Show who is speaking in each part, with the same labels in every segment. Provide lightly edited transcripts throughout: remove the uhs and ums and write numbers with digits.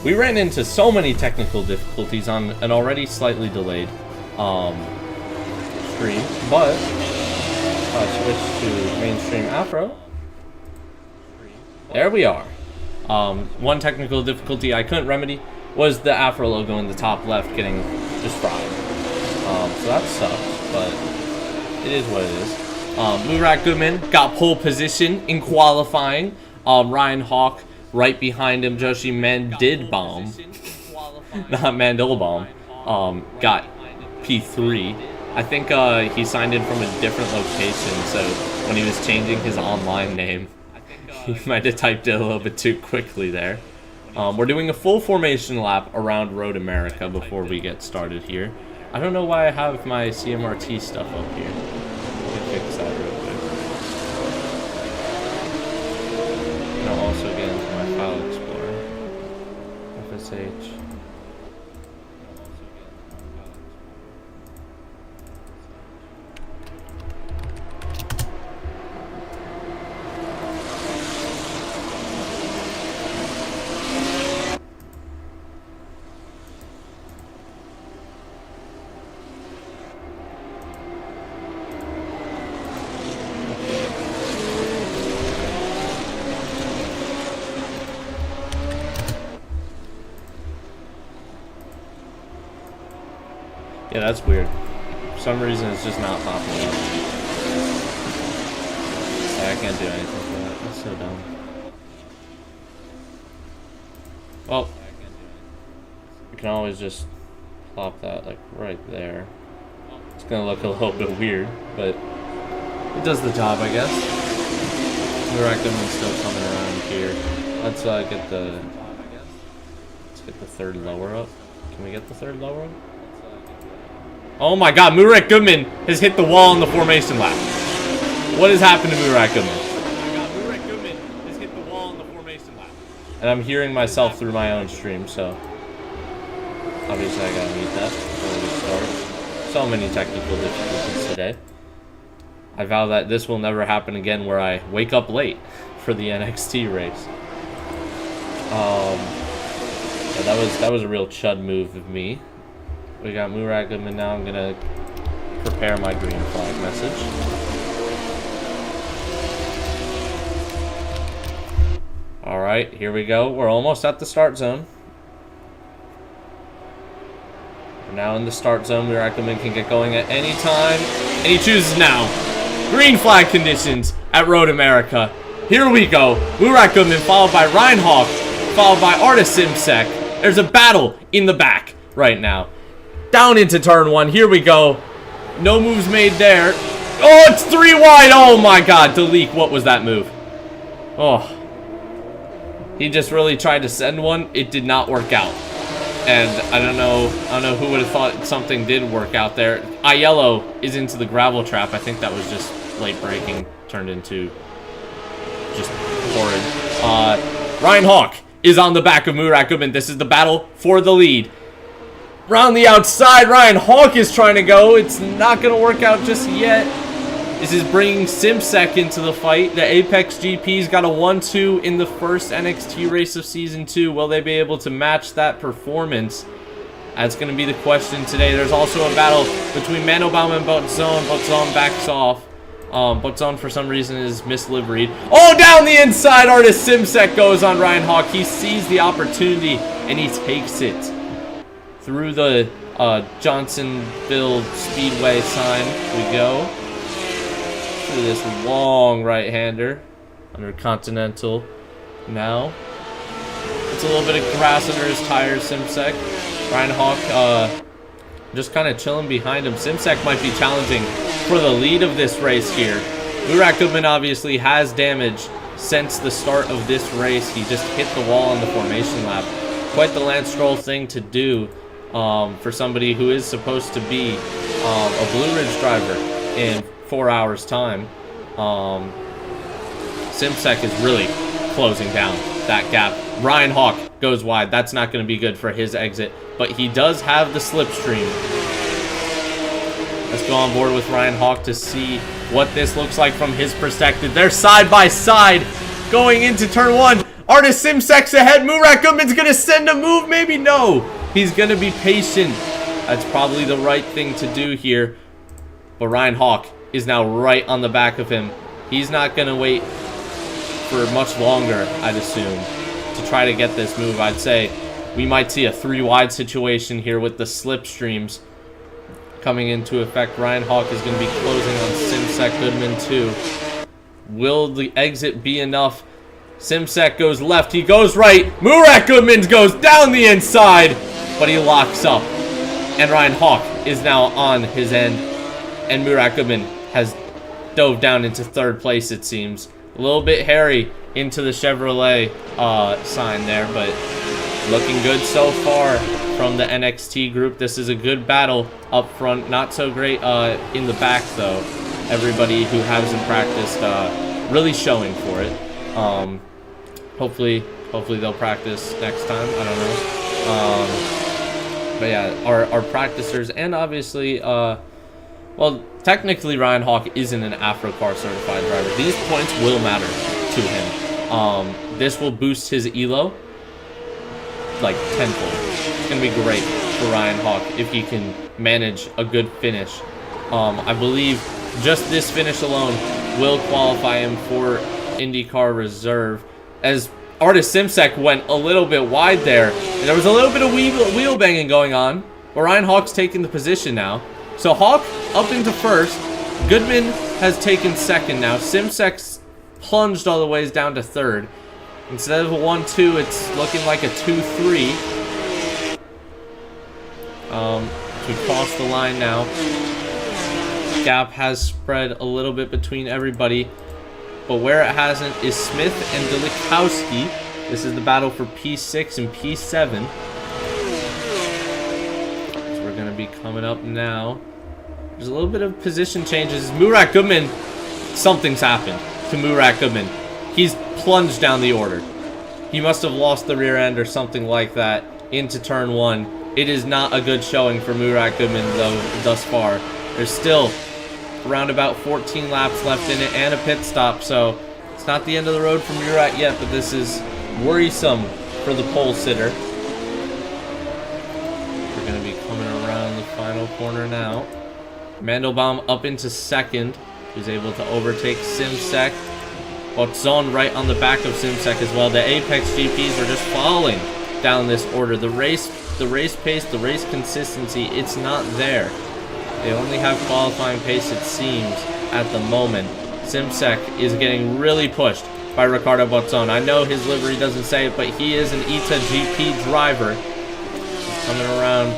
Speaker 1: We ran into so many technical difficulties on an already slightly delayed stream, but switch to mainstream Afro. There we are. One technical difficulty I couldn't remedy was the Afro logo in the top left getting just fried. So that sucks, but it is what it is. Murat Goodman got pole position in qualifying. Ryan Hawk right behind him. Joshi Mandelbaum, not Mandelbaum, got P3. I think he signed in from a different location, so when he was changing his online name, he might have typed it a little bit too quickly there. We're doing a full formation lap around Road America before we get started here. I don't know why I have my CMRT stuff up here. Let me fix that real quick. And I'll also get into my file explorer. FSH. Yeah, that's weird. For some reason, it's just not popping up. I can't do anything for that. That's so dumb. Well, you can always just plop that, like, right there. It's gonna look a little bit weird, but it does the job, I guess. Murat Goodman's still coming around here. Let's get the third lower up. Can we get the third lower up? Oh my god, Murat Goodman has hit the wall in the formation lap. What has happened to Murat Goodman? Oh my god, Murat Goodman has hit the wall in the formation lap. And I'm hearing myself through my own stream, so obviously I gotta mute that before we start. So many technical difficulties today. I vow that this will never happen again where I wake up late for the NXT race. Yeah, that was a real chud move of me. We got Murat Goodman now. I'm gonna prepare my green flag message. Alright, here we go. We're almost at the start zone. We're now in the start zone. Murat Goodman can get going at any time. And he chooses now. Green flag conditions at Road America. Here we go. Murat Goodman followed by Ryan Hawk, followed by Artis Simsek. There's a battle in the back right now. Down into turn one. Here we go. No moves made there. Oh, it's 3 wide. Oh my god. Delete. What was that move? Oh. He just really tried to send one. It did not work out. And I don't know who would have thought something did work out there. Aiello is into the gravel trap. I think that was just late braking turned into just horrid. Ryan Hawk is on the back of Murat Goodman. This is the battle for the lead. Round the outside, Ryan Hawk is trying to go. It's not going to work out just yet. This is bringing Simsek into the fight. The Apex GP's got a 1-2 in the first NXT race of Season 2. Will they be able to match that performance? That's going to be the question today. There's also a battle between Mandelbaum and Botzone. Botzone backs off. Botzone, for some reason, is misliveried. Oh, down the inside, Artis Simsek goes on Ryan Hawk. He sees the opportunity, and he takes it. Through the Johnsonville Speedway sign we go. Through this long right-hander under Continental now. It's a little bit of grass under his tires, Simsek. Ryan Hawk just kind of chilling behind him. Simsek might be challenging for the lead of this race here. Murat Goodman obviously has damage since the start of this race. He just hit the wall on the formation lap. Quite the Lance Stroll thing to do. For somebody who is supposed to be a Blue Ridge driver in 4 hours' time. Simsek is really closing down that gap. Ryan Hawk goes wide. That's not going to be good for his exit, but he does have the slipstream. Let's go on board with Ryan Hawk to see what this looks like from his perspective. They're side by side going into turn one. Artist Simsek's ahead. Murat Goodman's going to send a move. Maybe no. He's going to be patient. That's probably the right thing to do here. But Ryan Hawk is now right on the back of him. He's not going to wait for much longer, I'd assume, to try to get this move. I'd say we might see a 3-wide situation here with the slipstreams coming into effect. Ryan Hawk is going to be closing on Simsek Goodman too. Will the exit be enough? Simsek goes left. He goes right. Murat Goodman goes down the inside, but he locks up. And Ryan Hawk is now on his end. And Murat Goodman has dove down into 3rd place, it seems. A little bit hairy into the Chevrolet sign there, but looking good so far from the NXT group. This is a good battle up front. Not so great in the back, though. Everybody who hasn't practiced really showing for it. Hopefully they'll practice next time. I don't know. But yeah, our practicers, and obviously, well, technically Ryan Hawk isn't an AFRO-Car certified driver. These points will matter to him. This will boost his ELO like tenfold. It's gonna be great for Ryan Hawk if he can manage a good finish. I believe just this finish alone will qualify him for IndyCar Reserve, as Artist Simsek went a little bit wide there, and there was a little bit of wheel banging going on, but Ryan Hawk's taking the position now. So Hawk up into 1st. Goodman has taken 2nd now. Simsek's plunged all the ways down to 3rd. Instead of a 1-2, it's looking like a 2-3. To cross the line now. Gap has spread a little bit between everybody, but where it hasn't is Smith and Delikowski. This is the battle for P6 and P7. So we're going to be coming up now. There's a little bit of position changes. Murat Goodman, something's happened to Murat Goodman. He's plunged down the order. He must have lost the rear end or something like that into turn 1. It is not a good showing for Murat Goodman, though, thus far. There's still around about 14 laps left in it and a pit stop, so it's not the end of the road for Murat yet, but this is worrisome for the pole sitter. We're going to be coming around the final corner now. Mandelbaum up into 2nd. He's able to overtake Simsek. Botzon right on the back of Simsek as well. The Apex GPs are just falling down this order. The race pace, the race consistency, it's not there. They only have qualifying pace, it seems, at the moment. Simsek is getting really pushed by Ricardo Botzon. I know his livery doesn't say it, but he is an ITA GP driver. He's coming around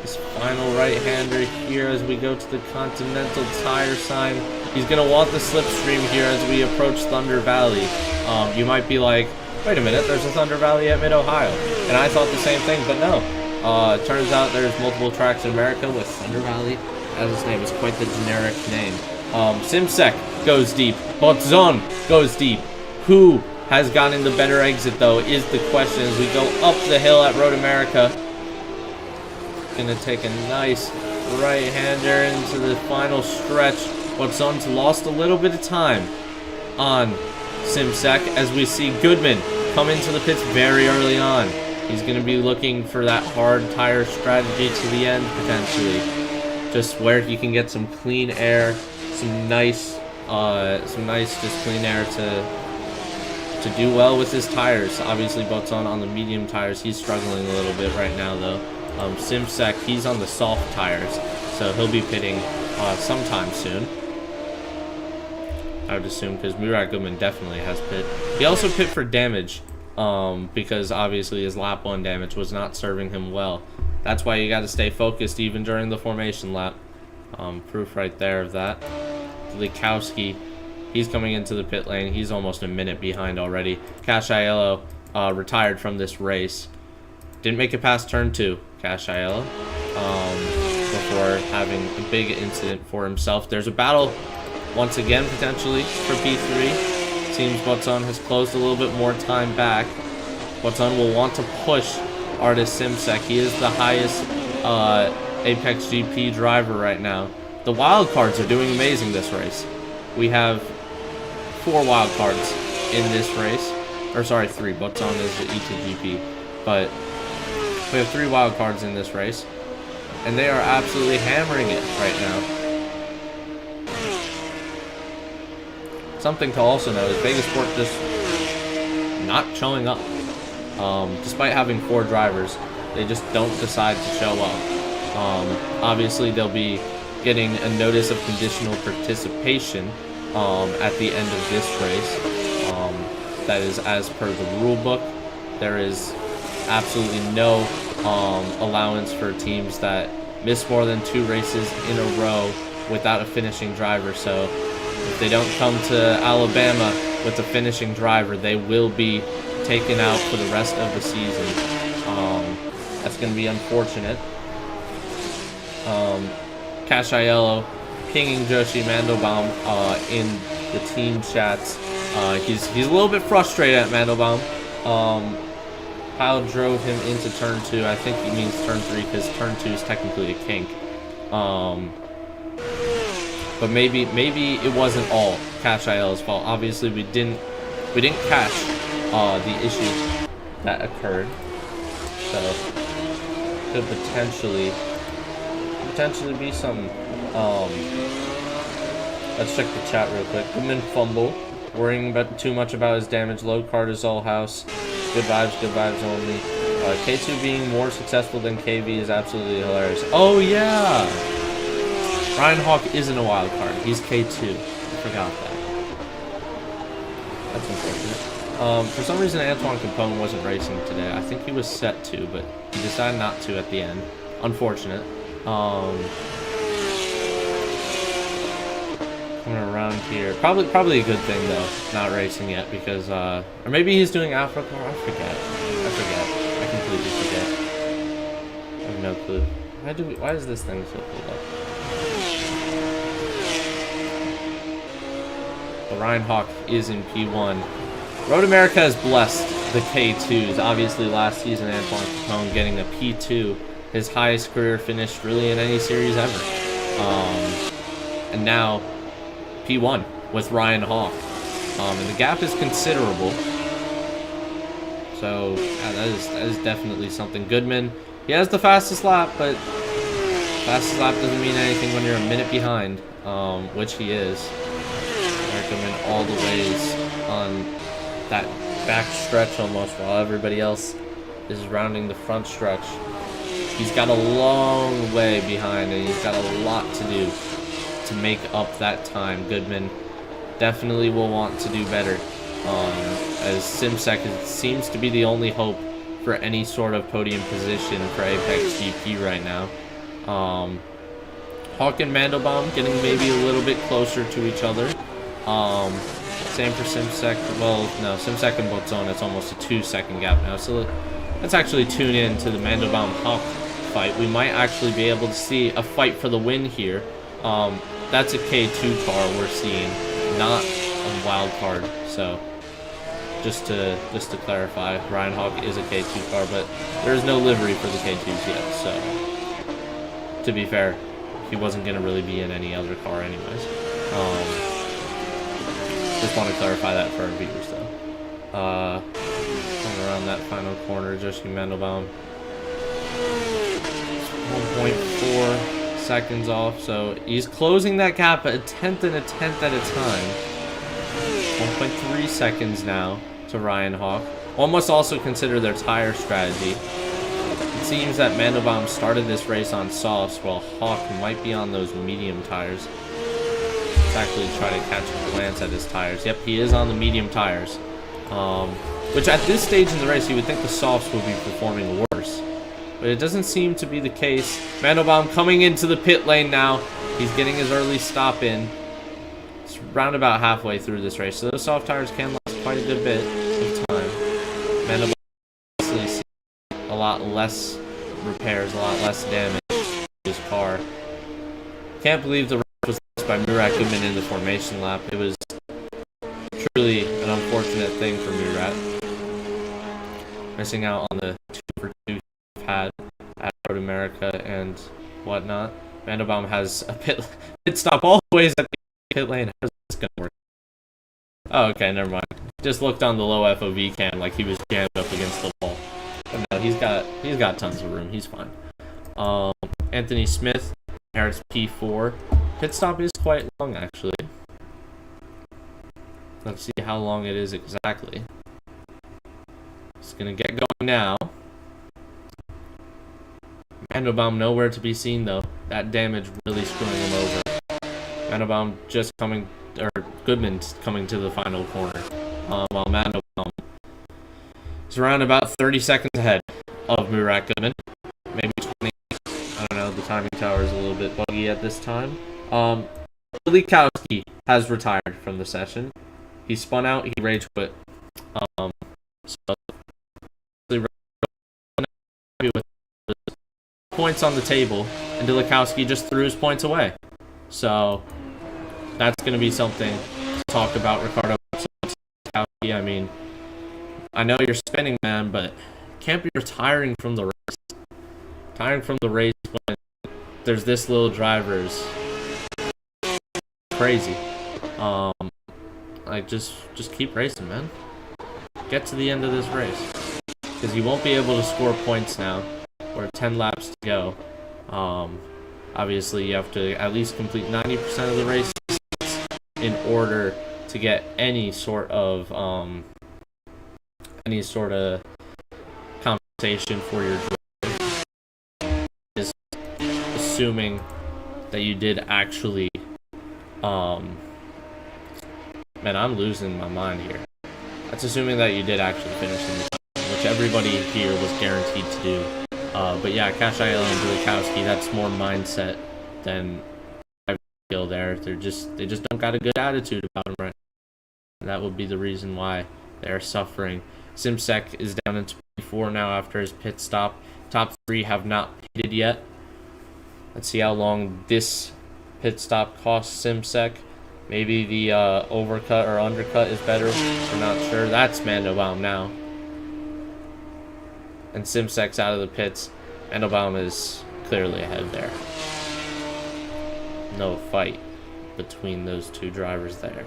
Speaker 1: this final right-hander here as we go to the Continental Tire sign. He's going to want the slipstream here as we approach Thunder Valley. You might be like, wait a minute, there's a Thunder Valley at Mid-Ohio. And I thought the same thing, but no. It turns out there's multiple tracks in America with Thunder Valley as its name. Is quite the generic name. Simsek goes deep. Botzon goes deep. Who has gotten the better exit, though, is the question as we go up the hill at Road America. Gonna take a nice right-hander into the final stretch. Botzon's lost a little bit of time on Simsek as we see Goodman come into the pits very early on. He's going to be looking for that hard tire strategy to the end, potentially. Just where he can get some clean air, some nice just clean air to do well with his tires. Obviously, Botzon on the medium tires. He's struggling a little bit right now, though. Simsek, he's on the soft tires, so he'll be pitting sometime soon. I would assume, because Murat Goodman definitely has pit. He also pit for damage, because obviously his lap 1 damage was not serving him well. That's why you got to stay focused even during the formation lap. Proof right there of that. Likowski, he's coming into the pit lane. He's almost a minute behind already. Cash Aiello retired from this race. Didn't make it past turn 2, Cash Aiello, before having a big incident for himself. There's a battle once again, potentially, for P3. Seems Botzon has closed a little bit more time back. Botzon will want to push Artist Simsek. He is the highest Apex GP driver right now. The wild cards are doing amazing this race. We have 4 wild cards in this race. or sorry, 3. Butson is the E2GP. But we have 3 wild cards in this race, and they are absolutely hammering it right now. Something to also know is Vegasport just not showing up. Despite having 4 drivers, they just don't decide to show up. Obviously, they'll be getting a notice of conditional participation at the end of this race. That is as per the rule book. There is absolutely no allowance for teams that miss more than 2 races in a row without a finishing driver. So if they don't come to Alabama with a finishing driver, they will be taken out for the rest of the season. That's going to be unfortunate. Cash Aiello pinging Joshi Mandelbaum in the team chats. He's a little bit frustrated at Mandelbaum. Kyle drove him into turn 2. I think he means turn 3 because turn 2 is technically a kink. But maybe it wasn't all Cash Aiello's fault. Obviously, we didn't catch the issue that occurred. So could potentially be some. Let's check the chat real quick. Goodman fumble, worrying too much about his damage. Low Cartazol house. Good vibes only. K2 being more successful than KV is absolutely hilarious. Oh yeah, Ryan Hawk isn't a wild card. He's K2. I forgot that. That's unfortunate. For some reason, Antoine Capone wasn't racing today. I think he was set to, but he decided not to at the end. Unfortunate. Coming around here. Probably a good thing, though, not racing yet, because, or maybe he's doing AFRO-NXT. I forget. I completely forget. I have no clue. Why is this thing so pulled up? But Ryan Hawk is in P1. Road America has blessed the K2s. Obviously, last season, Antoine Capone getting a P2, his highest career finish really in any series ever. And now, P1 with Ryan Hawk. And the gap is considerable. So, yeah, that is definitely something. Goodman, he has the fastest lap, but fastest lap doesn't mean anything when you're a minute behind, which he is. Goodman all the ways on that back stretch almost, while everybody else is rounding the front stretch. He's got a long way behind, and he's got a lot to do to make up that time. Goodman definitely will want to do better, as Simsec seems to be the only hope for any sort of podium position for Apex GP right now. Hawk and Mandelbaum getting maybe a little bit closer to each other. Same for Simsec. Well, no, Simsec and Butson, it's almost a 2-second gap now. So let's actually tune in to the Mandelbaum Hawk fight. We might actually be able to see a fight for the win here. That's a K2 car we're seeing, not a wild card. So just to clarify, Ryan Hawk is a K2 car, but there is no livery for the K2s yet. So to be fair, he wasn't going to really be in any other car anyways. Just want to clarify that for our viewers, though. Coming around that final corner, Joshi Mandelbaum. 1.4 seconds off, so he's closing that gap a tenth at a time. 1.3 seconds now to Ryan Hawk. One must also consider their tire strategy. It seems that Mandelbaum started this race on softs, while Hawk might be on those medium tires. Actually try to catch a glance at his tires. Yep, he is on the medium tires, which at this stage in the race you would think the softs would be performing worse, but it doesn't seem to be the case. Mandelbaum coming into the pit lane now. He's getting his early stop in. It's round about halfway through this race, so those soft tires can last quite a good bit of time. Mandelbaum obviously sees a lot less repairs, a lot less damage to his car. Can't believe the was by Murat Goodman in the formation lap. It was truly an unfortunate thing for Murat. Missing out on the 2-for-2 pad at Road America and whatnot. Mandelbaum has a pit stop all the ways at the pit lane. How's this going to work? Oh, okay, never mind. Just looked on the low FOV cam like he was jammed up against the wall. But no, he's got tons of room. He's fine. Anthony Smith, Harris P4. Pit stop is quite long, actually. Let's see how long it is exactly. It's gonna get going now. Mandelbaum nowhere to be seen though. That damage really screwing him over. Mandelbaum just coming, or Goodman's coming to the final corner. While Mandelbaum is around about 30 seconds ahead of Murat Goodman. Maybe 20. I don't know, the timing tower is a little bit buggy at this time. Likowski has retired from the session. He spun out, he rage quit. So with points on the table, and Likowski just threw his points away. So that's going to be something to talk about, Ricardo. I mean, I know you're spinning, man, but can't be retiring from the race. Retiring from the race when there's this little drivers. Crazy. Like, just keep racing, man. Get to the end of this race. Because you won't be able to score points now. Or 10 laps to go. Obviously, you have to at least complete 90% of the race in order to get any sort of compensation for your drive. Just assuming that you did actually man, I'm losing my mind here. That's assuming that you did actually finish in the time, which everybody here was guaranteed to do. But yeah, Cash Ayala and Bulikowski, that's more mindset than skill there. They just don't got a good attitude about them right now. That would be the reason why they're suffering. Simsek is down in 24 now after his pit stop. Top 3 have not pitted yet. Let's see how long this pit stop costs Simsek. Maybe the overcut or undercut is better. We're not sure. That's Mandelbaum now. And Simsek's out of the pits. Mandelbaum is clearly ahead there. No fight between those two drivers there.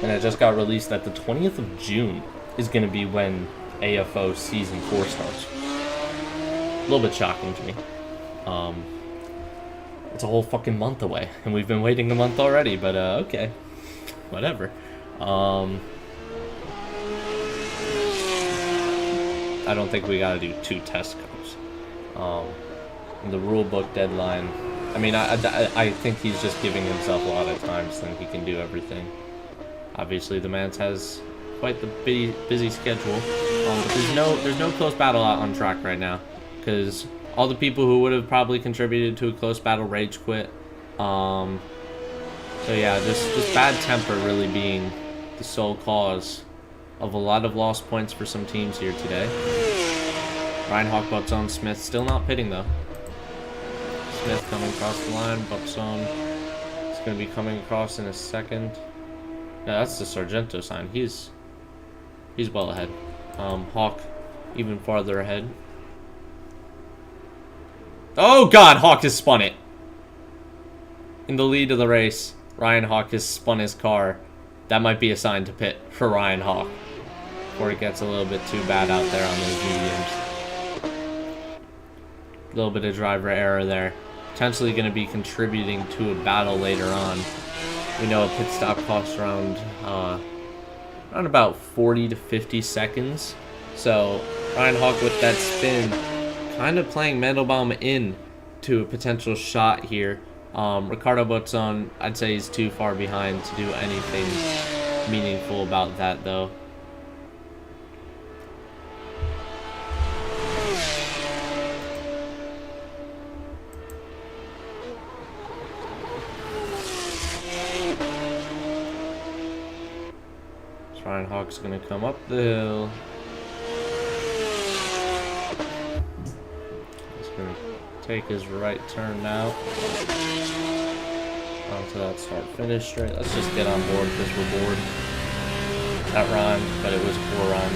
Speaker 1: And it just got released that the 20th of June is going to be when AFO Season 4 starts. A little bit shocking to me. It's a whole fucking month away, and we've been waiting a month already, but okay. Whatever. I don't think we gotta do 2 test codes. The rule book deadline, I mean, I think he's just giving himself a lot of time so then he can do everything. Obviously, the man has quite the busy schedule, but there's no close battle out on track right now, because all the people who would have probably contributed to a close battle rage quit. So yeah, just bad temper really being the sole cause of a lot of lost points for some teams here today. Ryan Hawk butts on Smith, still not pitting though. Smith coming across the line, butts on. It's going to be coming across in a second. Yeah, that's the Sargento sign. He's well ahead. Hawk even farther ahead. Oh god, Hawk has spun it. In the lead of the race, Ryan Hawk has spun his car. That might be a sign to pit for Ryan Hawk before it gets a little bit too bad out there on those mediums. A little bit of driver error there. Potentially going to be contributing to a battle later on. We know a pit stop costs around about 40 to 50 seconds. So Ryan Hawk with that spin, kind of playing Mandelbaum in to a potential shot here. Ricardo Botzon, I'd say he's too far behind to do anything meaningful about that though. Ryan Hawk's gonna come up the hill. take his right turn now. Onto that start-finish straight. Let's just get on board because we're bored. That rhymed, but it was a poor rhyme.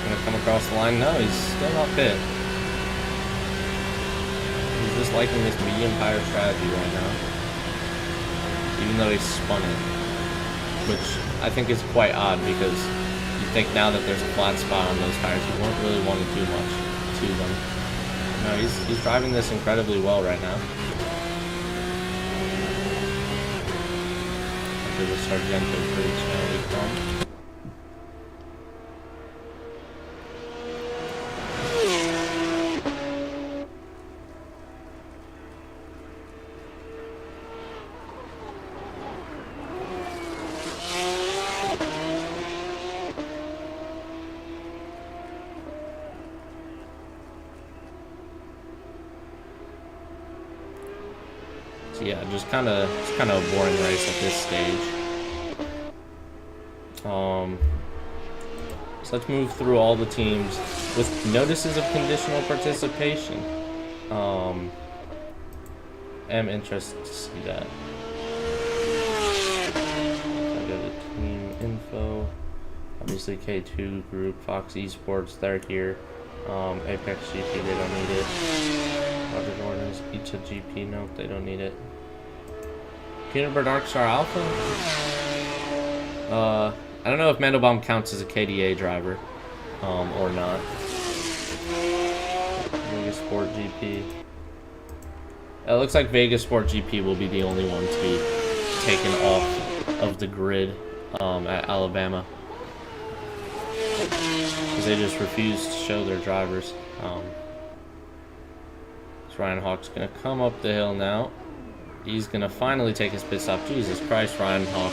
Speaker 1: Gonna come across the line? No, he's still not pit. He's just liking this medium tire strategy right now. Even though he spun it. Which I think is quite odd because you think now that there's a flat spot on those tires, you won't really want to do much to them. No, he's driving this incredibly well right now. After the Sargento bridge, now we come. So yeah, it's kind of a boring race at this stage. So let's move through all the teams with notices of conditional participation. I'm interested to see that. I go to team info. Obviously K2 group, Fox Esports, they're here. Apex GP, they don't need it. Roger Jordan's Pizza GP, nope, they don't need it. Peanutbutter Darkstar Alpha? I don't know if Mandelbaum counts as a KDA driver, or not. Vegas Sport GP. It looks like Vegas Sport GP will be the only one to be taken off of the grid, at Alabama. Because they just refuse to show their drivers. So Ryan Hawk's gonna come up the hill now. He's gonna finally take his pit stop. Jesus Christ, Ryan Hawk.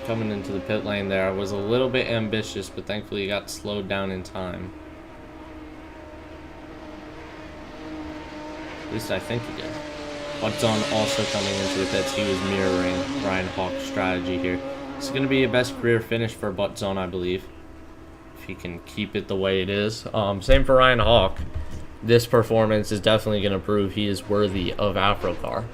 Speaker 1: Coming into the pit lane there. I was a little bit ambitious, but thankfully he got slowed down in time. At least I think he did. Buttzon also coming into the pits. He was mirroring Ryan Hawk's strategy here. It's going to be a best career finish for Buttzon, I believe. If he can keep it the way it is. Same for Ryan Hawk. This performance is definitely going to prove he is worthy of AFRO-Car.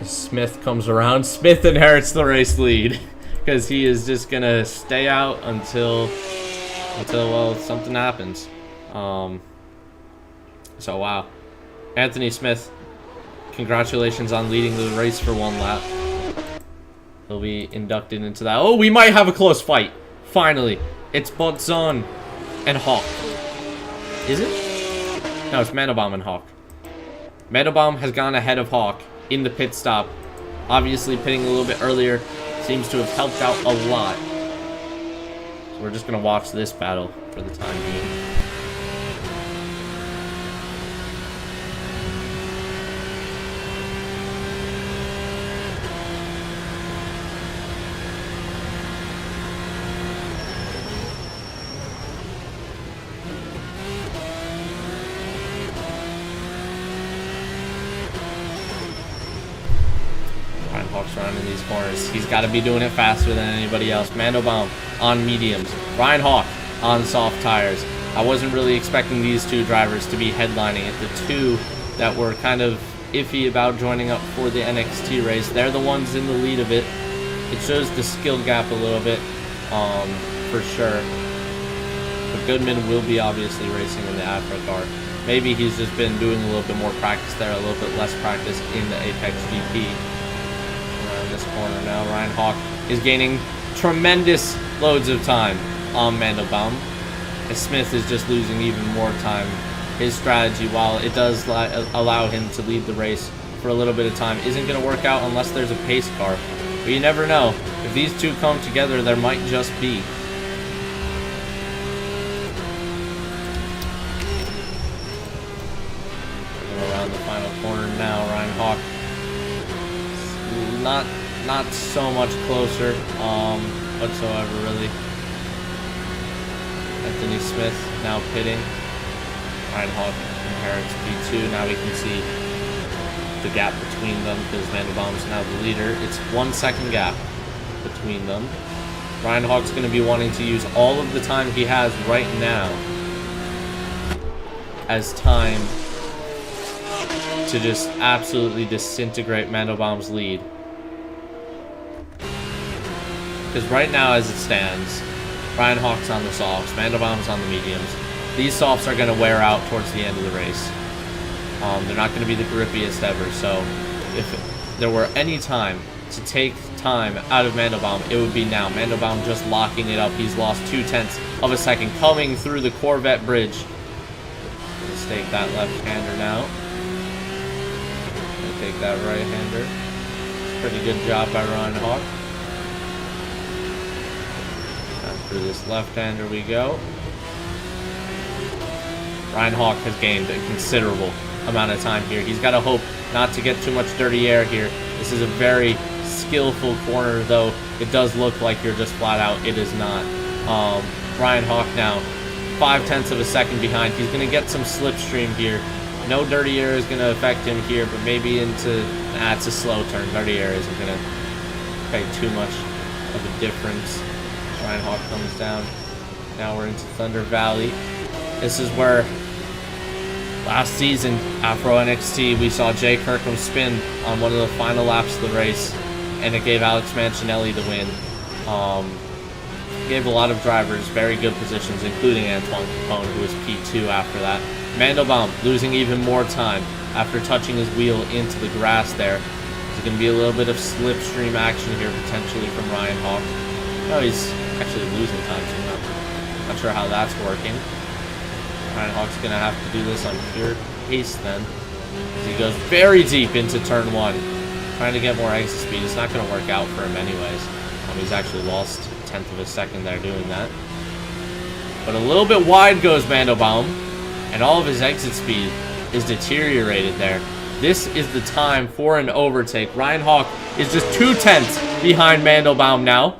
Speaker 1: Smith comes around. Smith inherits the race lead because he is just going to stay out until well, something happens. So wow. Anthony Smith, congratulations on leading the race for one lap. He'll be inducted into that. Oh, we might have a close fight. Finally. It's Buttzon and Hawk. Is it? No, it's Mandelbaum and Hawk. Mandelbaum has gone ahead of Hawk in the pit stop. Obviously, pitting a little bit earlier seems to have helped out a lot. So we're just going to watch this battle for the time being. Hawk's around in these corners. He's got to be doing it faster than anybody else. Mandelbaum on mediums. Ryan Hawk on soft tires. I wasn't really expecting these two drivers to be headlining it. The two that were kind of iffy about joining up for the NXT race, they're the ones in the lead of it. It shows the skill gap a little bit, for sure. But Goodman will be obviously racing in the AFRO-Car. Maybe he's just been doing a little bit more practice there, a little bit less practice in the Apex GP. This corner now, Ryan Hawk is gaining tremendous loads of time on Mandelbaum, as Smith is just losing even more time. His strategy, while it does allow him to lead the race for a little bit of time, isn't going to work out unless there's a pace car. But you never know. If these two come together, there might just be. Around the final corner now, Ryan Hawk. Not so much closer, whatsoever, really. Anthony Smith now pitting. Ryan Hawk inherits P2. Now we can see the gap between them because Mandelbaum's now the leader. It's 1 second gap. between them. Ryan Hawk's going to be wanting to use all of the time he has right now as time to just absolutely disintegrate Mandelbaum's lead. Because right now, as it stands, Ryan Hawk's on the softs, Mandelbaum's on the mediums. These softs are going to wear out towards the end of the race. They're not going to be the grippiest ever, so if there were any time to take time out of Mandelbaum, it would be now. Mandelbaum just locking it up. He's lost 0.2 of a second coming through the Corvette bridge. Let's take that left-hander now. Gonna take that right-hander. Pretty good job by Ryan Hawk. Through this left-hander we go. Ryan Hawk has gained a considerable amount of time here. He's got to hope not to get too much dirty air here. This is a very skillful corner, though it does look like you're just flat out. It is not. Ryan Hawk now 0.5 of a second behind. He's going to get some slipstream here. No dirty air is going to affect him here, but maybe into... Nah, it's a slow turn. Dirty air isn't going to make too much of a difference. Ryan Hawk comes down. Now we're into Thunder Valley. This is where last season, AFRO-NXT, we saw Jay Kirkham spin on one of the final laps of the race, and it gave Alex Mancinelli the win. Gave a lot of drivers very good positions, including Antoine Capone, who was P2 after that. Mandelbaum losing even more time after touching his wheel into the grass there. There's going to be a little bit of slipstream action here, potentially, from Ryan Hawk. Oh, he's actually losing time, so I'm not sure how that's working. Ryan Hawk's going to have to do this on pure pace then, as he goes very deep into turn 1, trying to get more exit speed. It's not going to work out for him anyways. He's actually lost 0.1 of a second there doing that. But a little bit wide goes Mandelbaum, and all of his exit speed is deteriorated there. This is the time for an overtake. Ryan Hawk is just 0.2 behind Mandelbaum now.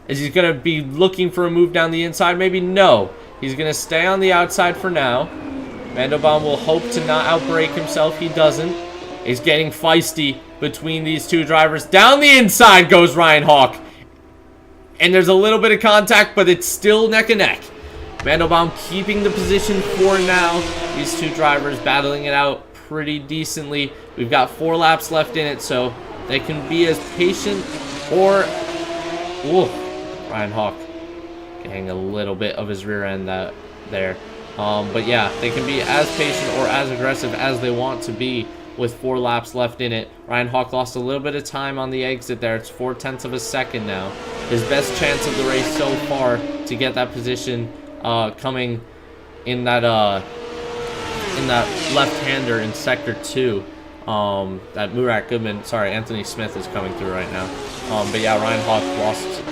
Speaker 1: Is he going to be looking for a move down the inside? Maybe no. He's going to stay on the outside for now. Mandelbaum will hope to not outbrake himself. He doesn't. He's getting feisty between these two drivers. Down the inside goes Ryan Hawk. And there's a little bit of contact, but it's still neck and neck. Mandelbaum keeping the position for now. These two drivers battling it out pretty decently. We've got 4 laps left in it, so they can be as patient or... Ooh, Ryan Hawk getting a little bit of his rear end there. But yeah, they can be as patient or as aggressive as they want to be with 4 laps left in it. Ryan Hawk lost a little bit of time on the exit there. It's 0.4 of a second now. His best chance of the race so far to get that position coming in that left-hander in sector 2. That Anthony Smith is coming through right now. But yeah, Ryan Hawk lost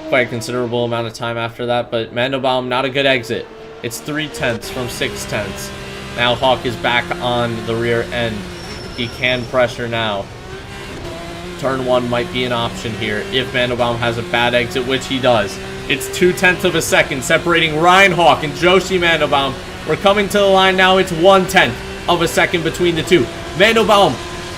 Speaker 1: quite a considerable amount of time after that. But Mandelbaum, not a good exit. It's 0.3 from 0.6. Now Hawk is back on the rear end. He can pressure now. Turn 1 might be an option here if Mandelbaum has a bad exit, which he does. It's 0.2 of a second separating Ryan Hawk and Joshi Mandelbaum. We're coming to the line now. It's 0.1 of a second between the two. Mandelbaum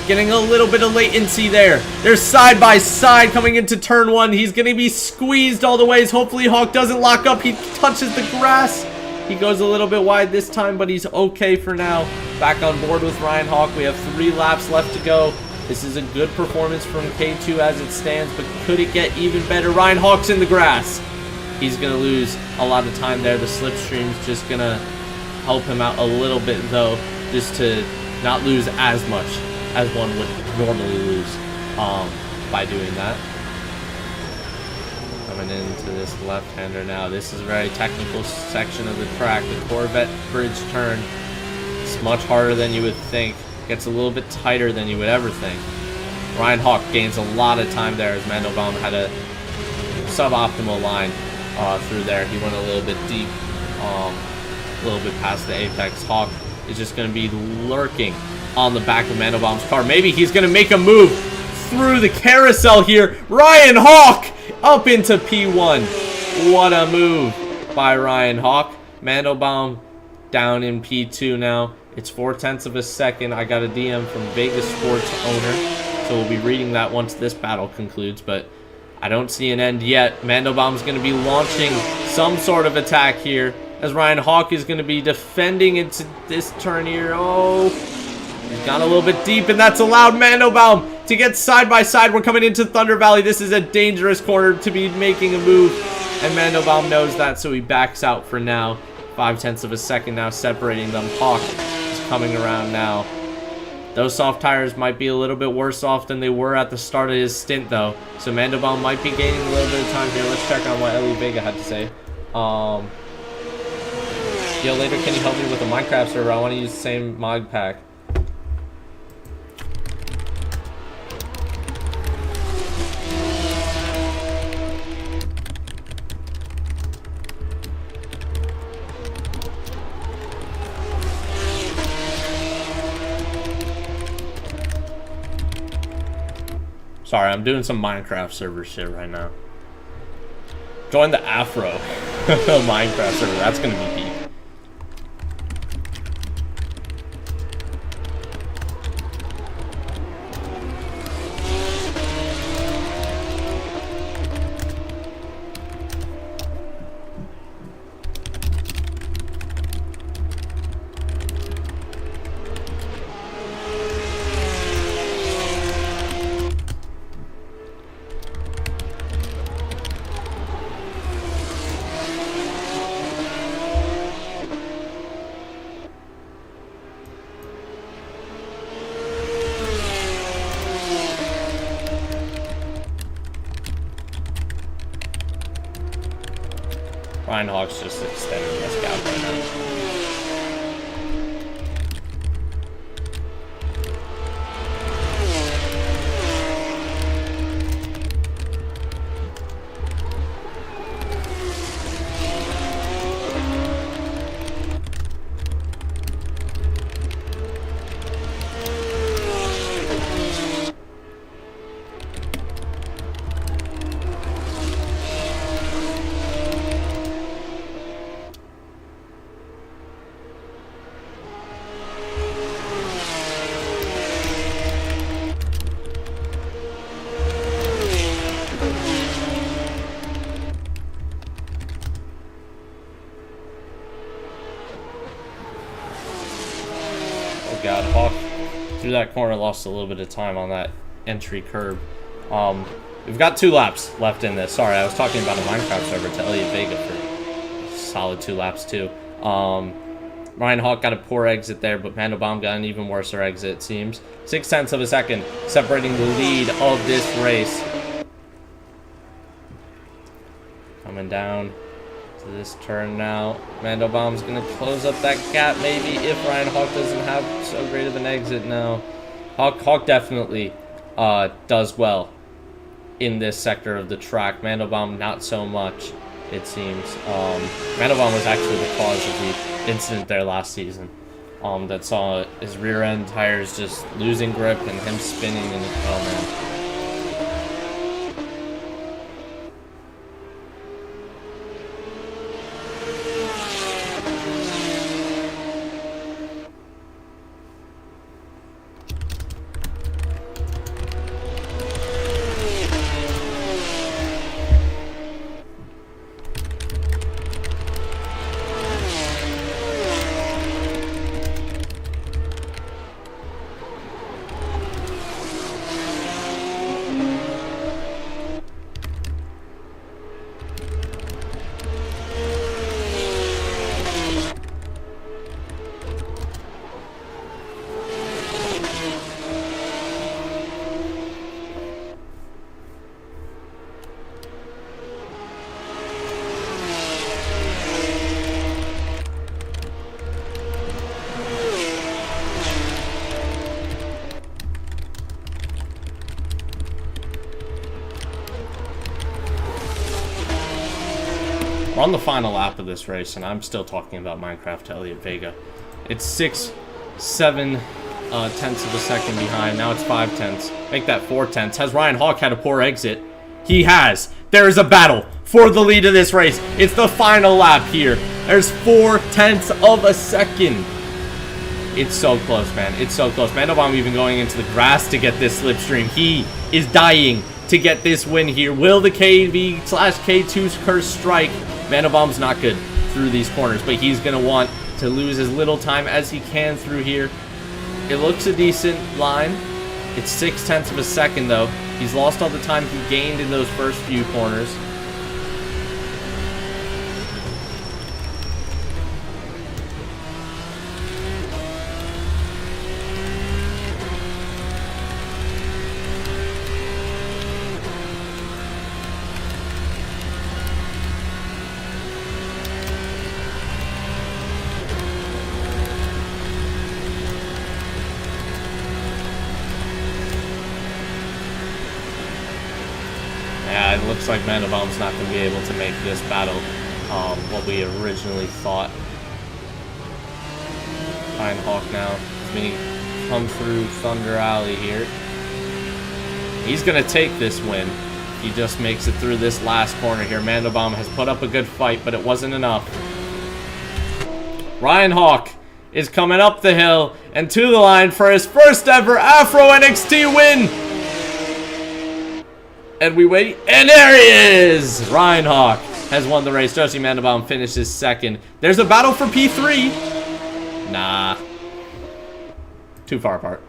Speaker 1: getting a little bit of latency there. They're side by side coming into turn 1. He's going to be squeezed all the ways. Hopefully Hawk doesn't lock up. He touches the grass. He goes a little bit wide this time, but he's okay for now. Back on board with Ryan Hawk. We have 3 laps left to go. This is a good performance from K2 as it stands, but could it get even better? Ryan Hawk's in the grass. He's going to lose a lot of time there. The slipstream's just going to help him out a little bit, though, just to not lose as much as one would normally lose by doing that. Coming into this left-hander now. This is a very technical section of the track. The Corvette bridge turn. It's much harder than you would think. Gets a little bit tighter than you would ever think. Ryan Hawk gains a lot of time there as Mandelbaum had a suboptimal line through there. He went a little bit deep, a little bit past the apex. Hawk is just going to be lurking on the back of Mandelbaum's car. Maybe he's going to make a move through the carousel here. Ryan Hawk up into P1. What a move by Ryan Hawk. Mandelbaum down in P2 now. It's 0.4 of a second. I got a DM from Vegas Sports owner, so we'll be reading that once this battle concludes. But I don't see an end yet. Mandelbaum's going to be launching some sort of attack here, as Ryan Hawk is going to be defending into this turn here. Oh, he's gone a little bit deep, and that's allowed Mandelbaum to get side by side. We're coming into Thunder Valley. This is a dangerous corner to be making a move, and Mandelbaum knows that, so he backs out for now. 0.5 of a second now separating them. Hawk is coming around now. Those soft tires might be a little bit worse off than they were at the start of his stint, though. So Mandelbaum might be gaining a little bit of time here. Let's check on what Ellie Vega had to say. Yo, later, can you help me with a Minecraft server? I want to use the same mod pack. Sorry, I'm doing some Minecraft server shit right now. Join the Afro Minecraft server. That's gonna be deep. Ryan Hawk's just extending this gap right now. God, Hawk through that corner, lost a little bit of time on that entry curb. We've got 2 laps left in this. Sorry, I was talking about a Minecraft server to Elliot Vega for a solid 2 laps too. Ryan Hawk got a poor exit there, but Mandelbaum got an even worse exit, it seems. 0.6 of a second separating the lead of this race. Coming down to this turn now. Mandelbaum's going to close up that gap maybe if Ryan Hawk doesn't have so great of an exit now. Hawk definitely does well in this sector of the track. Mandelbaum not so much, it seems. Mandelbaum was actually the cause of the incident there last season that saw his rear end tires just losing grip and him spinning, and oh man. We're on the final lap of this race, and I'm still talking about Minecraft to Elliot Vega. It's 6.7 tenths of a second behind. Now it's 5 tenths. Make that 4 tenths. Has Ryan Hawk had a poor exit? He has. There is a battle for the lead of this race. It's the final lap here. There's 4 tenths of a second. It's so close, man. It's so close. Mandelbaum even going into the grass to get this slipstream. He is dying to get this win here. Will the KV/K2 curse strike? Mandelbaum's not good through these corners, but he's going to want to lose as little time as he can through here. It looks a decent line. It's 0.6 of a second, though. He's lost all the time he gained in those first few corners. Yeah, it looks like Mandelbaum's not going to be able to make this battle what we originally thought. Fine Hawk now. He's going to come through Thunder Alley here. He's going to take this win. He just makes it through this last corner here. Mandelbaum has put up a good fight, but it wasn't enough. Ryan Hawk is coming up the hill and to the line for his first ever AFRO-NXT win. And we wait, and there he is! Ryan Hawk has won the race. Josie Mandelbaum finishes second. There's a battle for P3. Nah. Too far apart.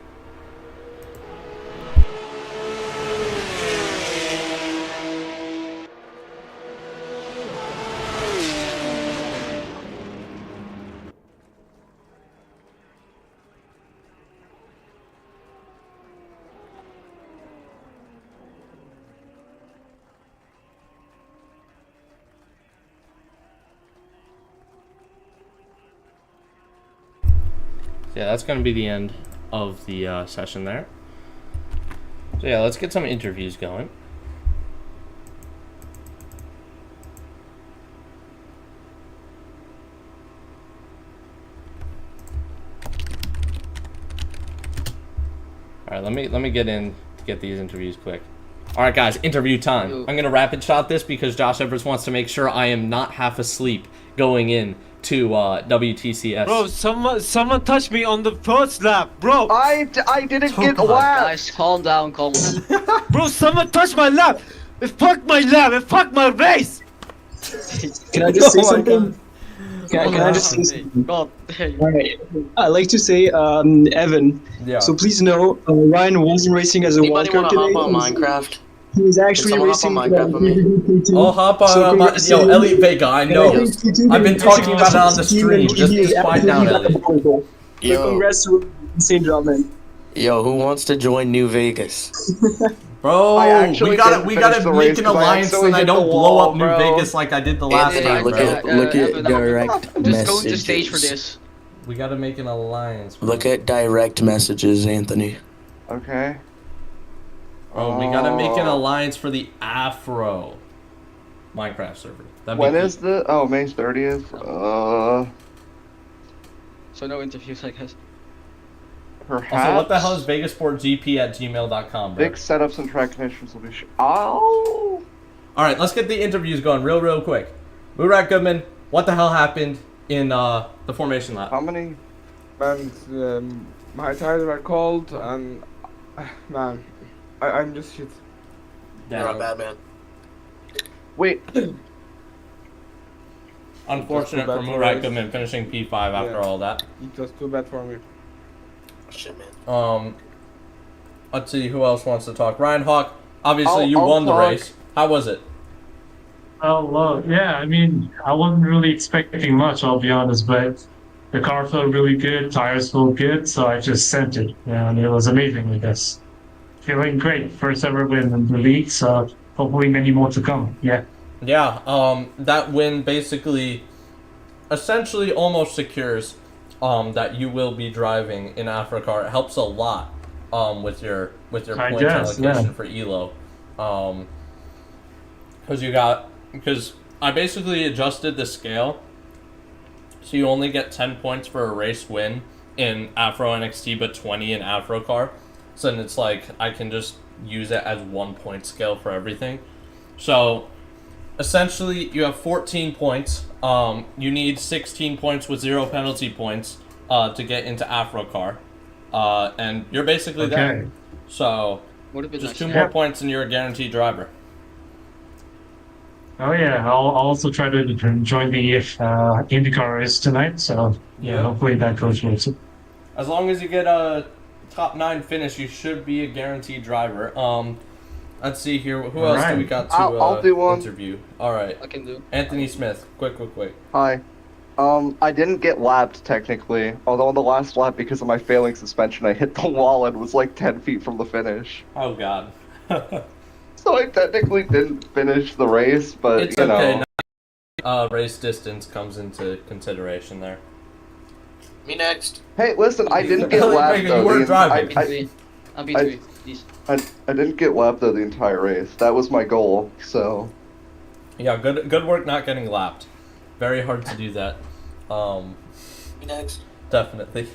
Speaker 1: Yeah, that's going to be the end of the session there. So yeah, let's get some interviews going. All right, let me get in to get these interviews quick. All right, guys, interview time. I'm going to rapid shot this because Josh Evers wants to make sure I am not half asleep going in to WTCS.
Speaker 2: Bro, someone touched me on the first lap, bro.
Speaker 3: I didn't get whacked.
Speaker 4: Guys, calm down, calm down.
Speaker 2: Bro, someone touched my lap. It fucked my lap. It fucked my race.
Speaker 5: Can I just say something? Can I just say something?
Speaker 4: God.
Speaker 5: Alright. I'd like to say, Evan.
Speaker 1: Yeah.
Speaker 5: So please know, Ryan wasn't racing as a
Speaker 4: Anybody
Speaker 5: wildcard
Speaker 4: wanna
Speaker 5: today.
Speaker 4: hop on Minecraft?
Speaker 5: He was actually
Speaker 4: Can someone
Speaker 5: racing.
Speaker 4: hop on Minecraft with me?
Speaker 1: I'll hop on yo, Elliot Vega, I know. I've been talking about it on the stream. Just quiet down, Elliot.
Speaker 4: Yo.
Speaker 5: Congrats to insane job, man.
Speaker 4: Yo, who wants to join New Vegas?
Speaker 1: Bro,
Speaker 3: I actually
Speaker 1: we
Speaker 3: didn't finish
Speaker 1: gotta
Speaker 3: the
Speaker 1: make
Speaker 3: race
Speaker 1: an
Speaker 3: 'cause I
Speaker 1: alliance
Speaker 3: accidentally
Speaker 1: and I
Speaker 3: hit
Speaker 1: don't
Speaker 3: the
Speaker 1: blow
Speaker 3: wall,
Speaker 1: up New
Speaker 3: bro.
Speaker 1: Vegas like I did the last time,
Speaker 4: look
Speaker 1: bro.
Speaker 4: at direct messages.
Speaker 6: Just go to stage for this.
Speaker 1: We gotta make an alliance, bro.
Speaker 4: Look at direct messages, Anthony.
Speaker 3: Okay.
Speaker 1: Bro, we gotta make an alliance for the Afro Minecraft server. That'd be
Speaker 3: When
Speaker 1: cool.
Speaker 3: is the? Oh, May 30th.
Speaker 6: So no interviews, I guess.
Speaker 3: Perhaps.
Speaker 1: Also, what the hell is vegasportgp@gmail.com, bro?
Speaker 3: Big setups and track conditions will be. Oh.
Speaker 1: All right, let's get the interviews going real quick. Murat Goodman, what the hell happened in the formation lap?
Speaker 3: How many?
Speaker 7: Man, my tires were cold and man, I'm just shit.
Speaker 1: You're a
Speaker 4: bad man.
Speaker 3: Wait.
Speaker 1: Unfortunate for Murat Goodman finishing P5 after all that.
Speaker 7: It was too bad for me.
Speaker 4: Shit, man.
Speaker 1: Let's see who else wants to talk. Ryan Hawk, obviously you
Speaker 3: I'll
Speaker 1: won the
Speaker 3: talk.
Speaker 1: race. How was it?
Speaker 8: Oh, yeah, I mean, I wasn't really expecting much, I'll be honest, but the car felt really good, tires felt good, so I just sent it, and it was amazing, I guess. Feeling great, first ever win in the league, so hopefully many more to come, yeah.
Speaker 1: Yeah, that win basically, essentially almost secures that you will be driving in AfroCar. It helps a lot with your
Speaker 8: I
Speaker 1: point
Speaker 8: guess,
Speaker 1: allocation
Speaker 8: yeah.
Speaker 1: for Elo. Because I basically adjusted the scale, so you only get 10 points for a race win in AFRO-NXT, but 20 in AfroCar. So then it's like I can just use it as 1 point scale for everything. So essentially, you have 14 points. You need 16 points with 0 penalty points to get into AfroCar. And you're basically there.
Speaker 8: Okay.
Speaker 1: So
Speaker 6: Would have been
Speaker 1: Just
Speaker 6: nice.
Speaker 1: 2
Speaker 8: Yeah.
Speaker 1: more points and you're a guaranteed driver.
Speaker 8: Oh yeah, I'll also try to join the IndyCar race tonight. So yeah,
Speaker 1: Yeah.
Speaker 8: hopefully that goes well.
Speaker 1: As long as you get a top 9 finish, you should be a guaranteed driver. Let's see here. Who else do we
Speaker 8: Alright.
Speaker 1: got to
Speaker 3: I'll do one.
Speaker 1: interview? All right,
Speaker 6: I can do.
Speaker 1: Anthony Smith. Quick.
Speaker 3: Hi. I didn't get lapped technically, although on the last lap, because of my failing suspension, I hit the wall and was like 10 feet from the finish.
Speaker 1: Oh God.
Speaker 3: So I technically didn't finish the race, but
Speaker 1: It's
Speaker 3: you
Speaker 1: okay.
Speaker 3: know.
Speaker 1: Race distance comes into consideration there.
Speaker 4: Me next.
Speaker 3: Hey, listen, I didn't get
Speaker 1: Like,
Speaker 3: lapped
Speaker 1: you
Speaker 3: though.
Speaker 1: weren't driving.
Speaker 6: I'll be three, please.
Speaker 3: I didn't get lapped though the entire race. That was my goal. So
Speaker 1: Yeah, good work not getting lapped. Very hard to do that.
Speaker 4: Me next.
Speaker 1: Definitely.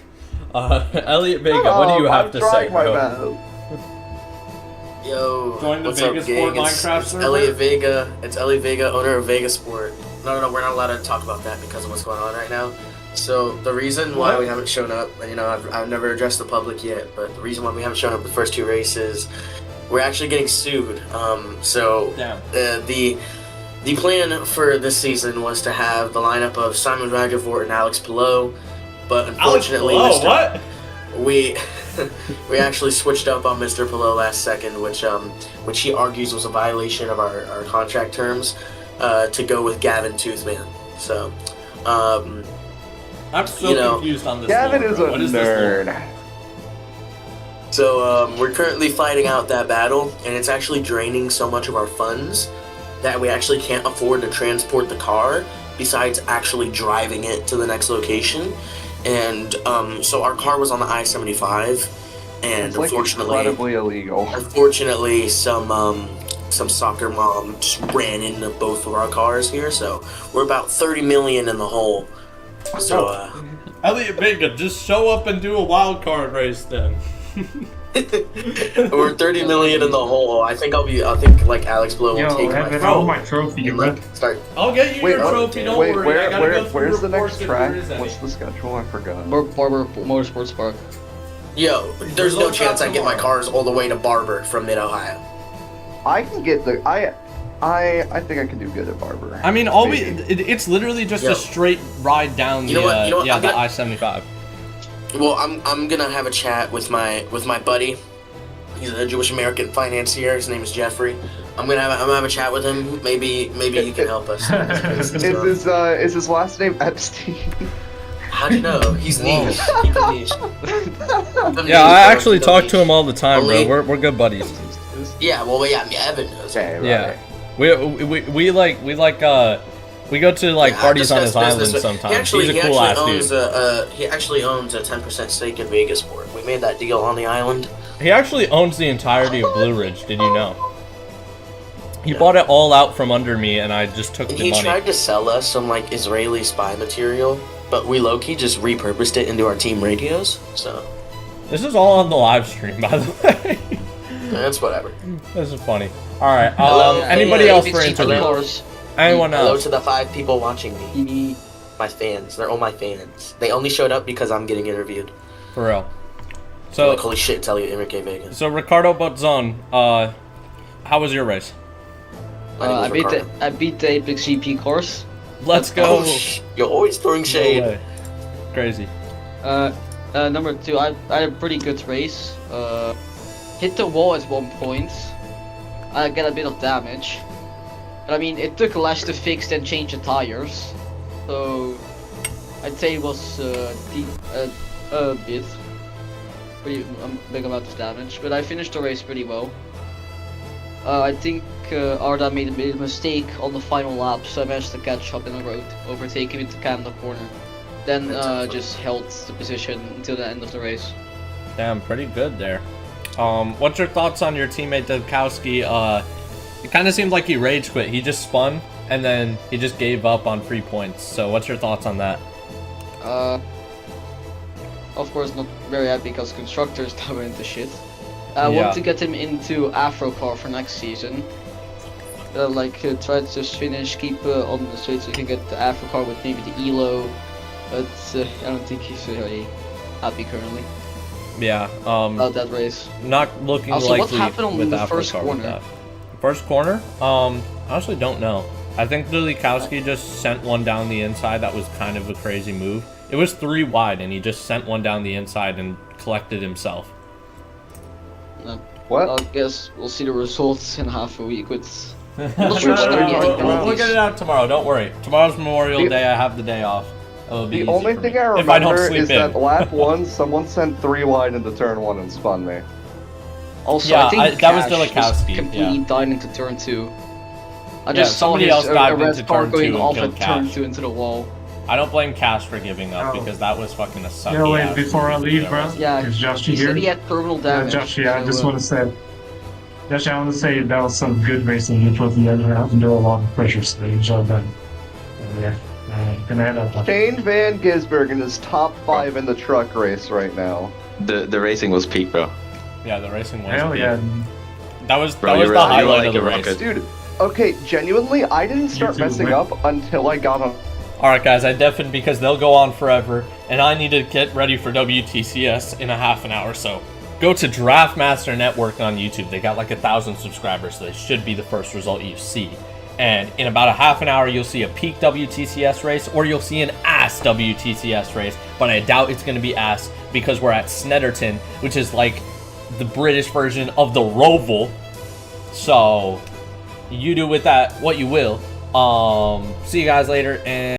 Speaker 1: Elliot Vega, what do you have to say,
Speaker 3: trying my
Speaker 1: bro?
Speaker 3: best.
Speaker 4: Yo,
Speaker 1: Join the
Speaker 4: what's up,
Speaker 1: Vegas
Speaker 4: gang?
Speaker 1: Sport Minecraft
Speaker 4: It's
Speaker 1: server?
Speaker 4: Elliot Vega. It's Elliot Vega, owner of Vegas Sport. No, we're not allowed to talk about that because of what's going on right now. So the reason why
Speaker 1: What?
Speaker 4: we haven't shown up, and you know, I've never addressed the public yet, but the reason why we haven't shown up the first 2 races, we're actually getting sued. So
Speaker 1: Damn.
Speaker 4: the plan for this season was to have the lineup of Simon Ragavort and Alex Pillow, but unfortunately,
Speaker 1: Alex Pillow, what?
Speaker 4: we actually switched up on Mr. Pillow last second, which he argues was a violation of our contract terms, to go with Gavin Toothman. So,
Speaker 1: I'm so
Speaker 4: You know,
Speaker 1: confused on this.
Speaker 3: Gavin
Speaker 1: lore,
Speaker 3: is
Speaker 1: bro.
Speaker 3: a
Speaker 1: What is this lore?
Speaker 3: nerd.
Speaker 4: so we're currently fighting out that battle, and it's actually draining so much of our funds that we actually can't afford to transport the car. Besides actually driving it to the next location, and so our car was on the I-75, and
Speaker 3: It's like incredibly illegal.
Speaker 4: unfortunately, some soccer mom just ran into both of our cars here, so we're about 30 million in the hole. So,
Speaker 1: Elliot Vega, just show up and do a wild card race then.
Speaker 4: we're 30 million in the hole. I think like Alex Blow will
Speaker 8: Yo,
Speaker 4: take my
Speaker 8: Evan,
Speaker 4: phone
Speaker 8: all my trophy,
Speaker 4: and
Speaker 8: bro.
Speaker 4: like start.
Speaker 1: I'll get you
Speaker 3: Wait,
Speaker 1: your trophy. Don't
Speaker 3: Wait,
Speaker 1: worry. I gotta go through
Speaker 3: where's the
Speaker 1: reports
Speaker 3: next
Speaker 1: if
Speaker 3: track?
Speaker 1: there is any.
Speaker 3: What's the schedule? I forgot.
Speaker 6: Barber Motorsports Park.
Speaker 4: Yo, there's no
Speaker 1: We'll
Speaker 4: chance
Speaker 1: talk
Speaker 4: I get my
Speaker 1: tomorrow.
Speaker 4: cars all the way to Barber from Mid Ohio.
Speaker 3: I can get the I think I can do good at Barber.
Speaker 1: I mean, it's literally just
Speaker 4: Yo.
Speaker 1: a straight ride down
Speaker 4: You know what? You know what? I'm
Speaker 1: the
Speaker 4: gonna-
Speaker 1: I-75.
Speaker 4: Well, I'm gonna have a chat with my buddy. He's a Jewish American financier. His name is Jeffrey. I'm gonna have a chat with him. Maybe he can help us.
Speaker 3: Is his last name Epstein?
Speaker 4: How'd you know? He's niche. Keep him niche.
Speaker 1: Yeah, I actually talk to him all the time, bro.
Speaker 4: Only-
Speaker 1: We're good buddies.
Speaker 4: Yeah, well, yeah, I mean, Evan knows.
Speaker 3: Okay,
Speaker 1: Yeah.
Speaker 3: right.
Speaker 1: We go to like
Speaker 4: Yeah,
Speaker 1: parties on
Speaker 4: discuss
Speaker 1: his island
Speaker 4: business with-
Speaker 1: sometimes. He's a cool ass dude.
Speaker 4: He actually owns a 10% stake in Vegas Sport. We made that deal on the island.
Speaker 1: He actually owns the entirety of Blue Ridge. Did you know? He bought it all out from under me, and I just took
Speaker 4: And
Speaker 1: the
Speaker 4: he
Speaker 1: money.
Speaker 4: tried to sell us some like Israeli spy material, but we low-key just repurposed it into our team radios. So
Speaker 1: This is all on the live stream, by the way.
Speaker 4: that's whatever.
Speaker 1: This is funny. All right.
Speaker 4: Hello,
Speaker 1: Anybody
Speaker 4: hey,
Speaker 1: else
Speaker 6: If
Speaker 1: for
Speaker 6: it's
Speaker 1: interview?
Speaker 6: cars,
Speaker 1: Anyone
Speaker 4: Hello
Speaker 1: else?
Speaker 4: to the 5 people watching me. My fans. They're all my fans. They only showed up because I'm getting interviewed.
Speaker 1: For real.
Speaker 4: So like,
Speaker 1: So,
Speaker 4: holy shit, tell you Enrique Vegas.
Speaker 1: so Ricardo Botzon, how was your race?
Speaker 6: I beat the Apex GP course.
Speaker 1: Let's go.
Speaker 4: You're always throwing
Speaker 1: No
Speaker 4: shade.
Speaker 1: way. Crazy.
Speaker 6: Number 2, I had a pretty good race. Hit the wall at one point. I got a bit of damage. But I mean, it took less to fix than change the tires. So, I'd say it was a bit. Pretty big amount of damage. But I finished the race pretty well. I think Arda made a bit of a mistake on the final lap, so I managed to catch up in the road, overtake him into Canada corner. Then just held the position until the end of the race.
Speaker 1: Damn, pretty good there. What's your thoughts on your teammate Dubkowski? It kind of seemed like he rage quit. He just spun, and then he just gave up on 3 points. So what's your thoughts on that?
Speaker 6: Of course not very happy because constructors now went into shit. I
Speaker 1: Yeah.
Speaker 6: want to get him into AFRO-car for next season. Try to just finish, keep on the straight so he can get the AFRO-car with maybe the ELO. But I don't think he's very happy currently.
Speaker 1: Yeah.
Speaker 6: about that race.
Speaker 1: Not looking
Speaker 6: Also,
Speaker 1: likely
Speaker 6: what happened on
Speaker 1: with
Speaker 6: the
Speaker 1: Afro
Speaker 6: first
Speaker 1: car with
Speaker 6: corner?
Speaker 1: that. First corner? I honestly don't know. I think Lilikowski just sent one down the inside. That was kind of a crazy move. It was 3 wide, and he just sent one down the inside and collected himself.
Speaker 3: What?
Speaker 6: I guess we'll see the results in half a week. With
Speaker 1: No,
Speaker 6: not sure it's gonna be any
Speaker 1: we'll get it out tomorrow. Don't worry. Tomorrow's Memorial
Speaker 3: The-
Speaker 1: Day. I have the day off. It'll be
Speaker 3: The
Speaker 1: easy
Speaker 3: only
Speaker 1: for
Speaker 3: thing
Speaker 1: me.
Speaker 3: I
Speaker 1: If I don't
Speaker 3: remember
Speaker 1: sleep
Speaker 3: is
Speaker 1: in.
Speaker 3: that lap 1, someone sent 3 wide into turn 1 and spun me.
Speaker 6: Also,
Speaker 1: Yeah,
Speaker 6: I think
Speaker 1: that was
Speaker 6: Cash
Speaker 1: Lilikowski,
Speaker 6: completely
Speaker 1: yeah.
Speaker 6: died into turn 2. I
Speaker 1: Yeah,
Speaker 6: just saw
Speaker 1: somebody
Speaker 6: his
Speaker 1: else dived
Speaker 6: red
Speaker 1: into
Speaker 6: car
Speaker 1: turn
Speaker 6: going
Speaker 1: 2 and
Speaker 6: off
Speaker 1: killed
Speaker 6: at turn
Speaker 1: Cash.
Speaker 6: 2 into the wall.
Speaker 1: I don't blame Cash for giving up
Speaker 8: Oh.
Speaker 1: because that was fucking a sucky
Speaker 8: Yeah, wait,
Speaker 1: ass
Speaker 8: before I leave, bro.
Speaker 6: Yeah,
Speaker 8: Is Josh
Speaker 6: he
Speaker 8: here?
Speaker 6: said he had terminal
Speaker 8: Yeah,
Speaker 6: damage.
Speaker 8: Josh, yeah, I
Speaker 6: so,
Speaker 8: just want to say, Josh, I want to say that was some good racing. You put the other out and do a lot of pressure, so you job done. Yeah, gonna head up.
Speaker 3: Shane Van Gisbergen is top 5 in the truck race right now.
Speaker 5: The racing was peak, bro.
Speaker 1: Yeah, the racing was.
Speaker 8: Hell
Speaker 1: peak.
Speaker 8: yeah.
Speaker 1: That was
Speaker 5: Bro,
Speaker 1: that
Speaker 5: you
Speaker 1: was
Speaker 5: were-
Speaker 1: the
Speaker 5: you were
Speaker 1: highlight
Speaker 5: like
Speaker 1: of the
Speaker 5: a
Speaker 1: race.
Speaker 5: rocket.
Speaker 3: Dude, okay, genuinely, I didn't start
Speaker 8: too,
Speaker 3: messing
Speaker 8: man.
Speaker 3: up until I got on.
Speaker 1: Alright guys, I deafened because they'll go on forever, and I need to get ready for WTCS in a half an hour, so go to Draftmaster Network on YouTube. They got like 1,000 subscribers, so they should be the first result you see. And in about a half an hour, you'll see a peak WTCS race, or you'll see an ass WTCS race, but I doubt it's going to be ass because we're at Snetterton, which is like the British version of the Roval. So you do with that what you will. See you guys later, and